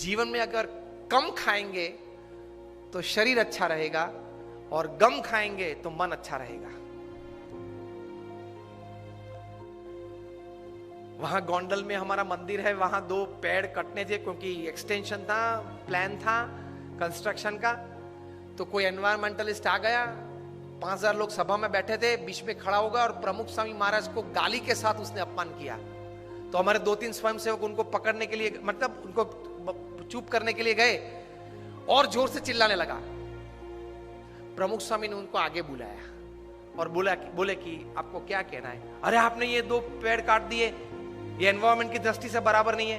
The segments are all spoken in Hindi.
जीवन में अगर कम खाएंगे तो शरीर अच्छा रहेगा और गम खाएंगे तो मन अच्छा रहेगा। वहां गोंडल में हमारा मंदिर है, वहां 2 पेड़ कटने थे क्योंकि एक्सटेंशन था, प्लान था कंस्ट्रक्शन का। तो कोई एनवायरमेंटलिस्ट आ गया, 5000 लोग सभा में बैठे थे, बीच में खड़ा होगा और प्रमुख स्वामी महाराज को गाली के साथ उसने अपमान किया। तो हमारे 2-3 स्वयंसेवक उनको पकड़ने के लिए, मतलब उनको चुप करने के लिए गए और जोर से चिल्लाने लगा। प्रमुख स्वामी ने उनको आगे बुलाया और बोले कि आपको क्या कहना है? अरे आपने ये 2 पेड़ काट दिए, ये एनवायरमेंट की दृष्टि से बराबर नहीं है।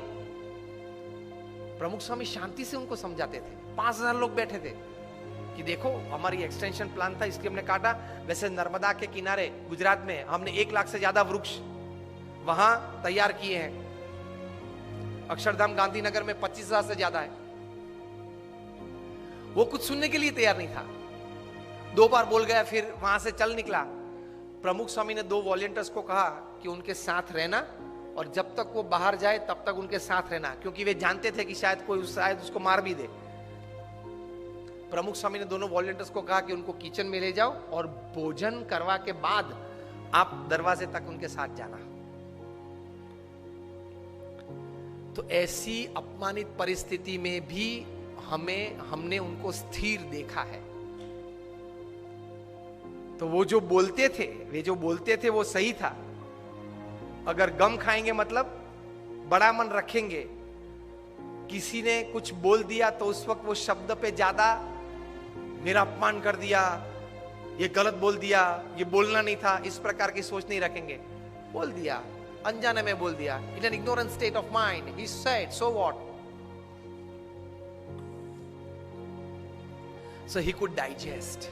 प्रमुख स्वामी शांति से उनको समझाते थे। 5000 लोग बैठे थे कि देखो हमारी एक्सटेंशन प्लान था, इसलिए हमने काटा। वैसे नर्मदा के किनारे गुजरात में हमने 1 लाख से ज्यादा वृक्ष वहां तैयार किए हैं। अक्षरधाम गांधीनगर में 25,000 से ज्यादा है। वो कुछ सुनने के लिए तैयार नहीं था। 2 बार बोल गया, फिर वहां से चल निकला। प्रमुख स्वामी ने 2 वॉलंटियर्स को कहा कि उनके साथ रहना और जब तक वो बाहर जाए तब तक उनके साथ रहना, क्योंकि वे जानते थे कि शायद उसको मार भी दे। प्रमुख स्वामी ने दोनों वॉलंटियर्स को कहा कि उनको किचन में ले जाओ और भोजन करवा के बाद आप दरवाजे तक उनके साथ जाना। तो ऐसी अपमानित परिस्थिति में भी हमने उनको स्थिर देखा है। तो वो जो बोलते थे वो सही था। अगर गम खाएंगे मतलब बड़ा मन रखेंगे, किसी ने कुछ बोल दिया तो उस वक्त वो शब्द पे ज्यादा मेरा अपमान कर दिया, ये गलत बोल दिया, ये बोलना नहीं था, इस प्रकार की सोच नहीं रखेंगे। बोल दिया, अनजाने में बोल दिया, in an ignorant state of mind he said, so what? So he could digest.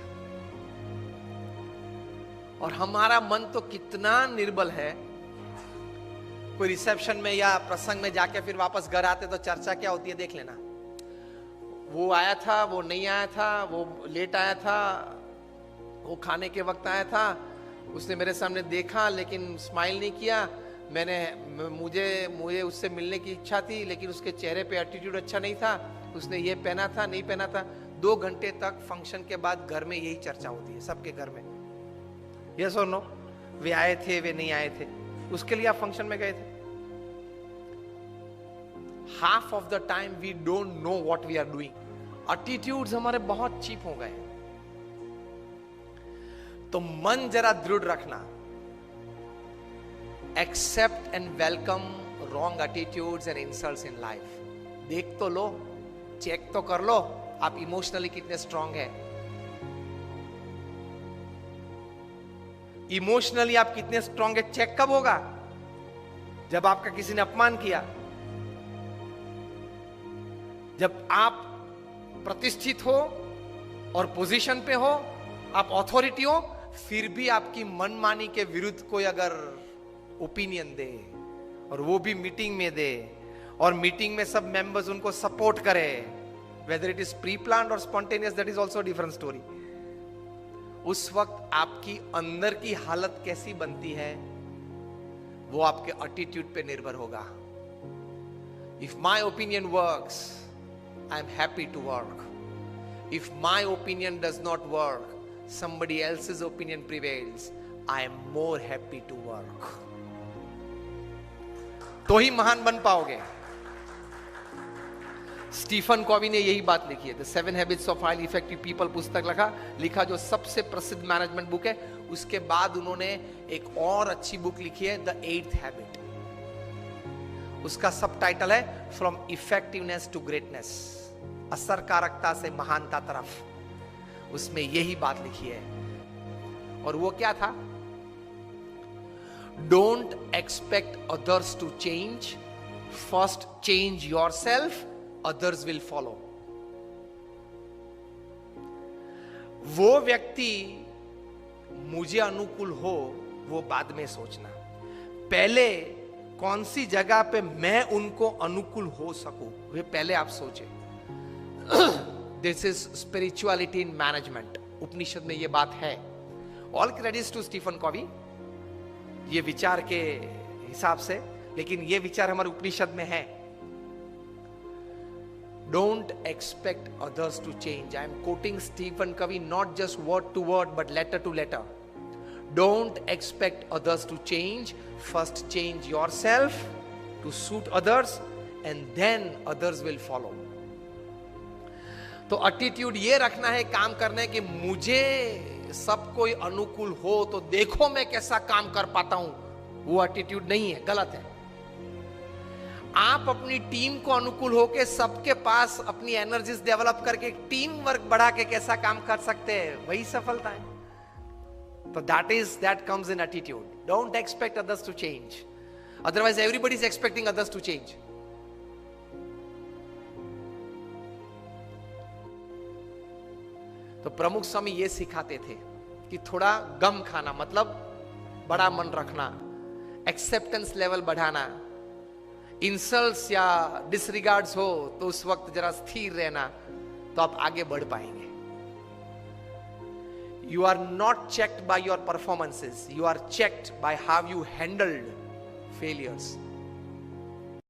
और हमारा मन तो कितना निर्बल है। कोई रिसेप्शन में या प्रसंग में जाके फिर वापस घर आते तो चर्चा क्या होती है देख लेना। वो आया था, वो नहीं आया था, वो लेट आया था, वो खाने के वक्त आया था, उसने मेरे सामने देखा लेकिन स्माइल नहीं किया, मुझे उससे मिलने की इच्छा थी लेकिन उसके चेहरे पे एटीट्यूड अच्छा नहीं था, उसने ये पहना था नहीं पहना था। 2 घंटे तक फंक्शन के बाद घर में यही चर्चा होती है सबके घर में। यस और नो? वे आए थे, वे नहीं आए थे, उसके लिए आप फंक्शन में गए थे। Half of the time we don't know what we are doing. Attitudes हमारे बहुत चीप हो गए। तो मन जरा दृढ़ रखना। Accept and welcome wrong attitudes and insults in life. देख तो लो, चेक तो कर लो आप इमोशनली कितने स्ट्रांग है। इमोशनली आप कितने स्ट्रांग है चेक कब होगा? जब आपका किसी ने अपमान किया, जब आप प्रतिष्ठित हो और पोजीशन पे हो, आप अथॉरिटी हो, फिर भी आपकी मनमानी के विरुद्ध कोई अगर ओपिनियन दे और वो भी मीटिंग में दे और मीटिंग में सब मेंबर्स उनको सपोर्ट करे, whether it is pre planned और spontaneous, that is also different story. उस वक्त आपकी अंदर की हालत कैसी बनती है वो आपके एटीट्यूड पे निर्भर होगा। If my opinion works, I am happy to work. If my opinion does not work, somebody else's opinion prevails, I am more happy to work. तो ही महान बन पाओगे। स्टीफन कॉवी ने यही बात लिखी है, the 7 habits of highly effective people पुस्तक लिखा जो सबसे प्रसिद्ध मैनेजमेंट बुक है। उसके बाद उन्होंने एक और अच्छी बुक लिखी है, द 8th हैबिट। उसका सब टाइटल है फ्रॉम इफेक्टिवनेस टू ग्रेटनेस, असरकारकता से महानता तरफ। उसमें यही बात लिखी है। और वो क्या था? Don't expect others to change, first change yourself, others will follow. वो व्यक्ति मुझे अनुकूल हो वो बाद में सोचना, पहले कौन सी जगह पे मैं उनको अनुकूल हो सकूं वे पहले आप सोचें। This is spirituality in management. Upanishad में यह बात है। All credits to Stephen Covey, ये विचार के हिसाब से, लेकिन ये विचार हमारे उपनिषद में है। Don't expect others to change. I am quoting Stephen Covey, not just word to word, but letter to letter. Don't expect others to change. First change yourself to suit others, and then others will follow. तो एटीट्यूड ये रखना है काम करने कि मुझे सब कोई अनुकूल हो तो देखो मैं कैसा काम कर पाता हूं, वो एटीट्यूड नहीं है, गलत है। आप अपनी टीम को अनुकूल होके सबके पास अपनी एनर्जीज डेवलप करके टीम वर्क बढ़ा के कैसा काम कर सकते हैं, वही सफलता है। तो that comes in attitude. Don't expect others to change, otherwise everybody is expecting others to change. तो प्रमुख स्वामी ये सिखाते थे कि थोड़ा गम खाना, मतलब बड़ा मन रखना, एक्सेप्टेंस लेवल बढ़ाना, इंसल्ट्स या डिसरिगार्ड्स हो तो उस वक्त जरा स्थिर रहना, तो आप आगे बढ़ पाएंगे। You are not checked by your performances, you are checked by how you handled failures.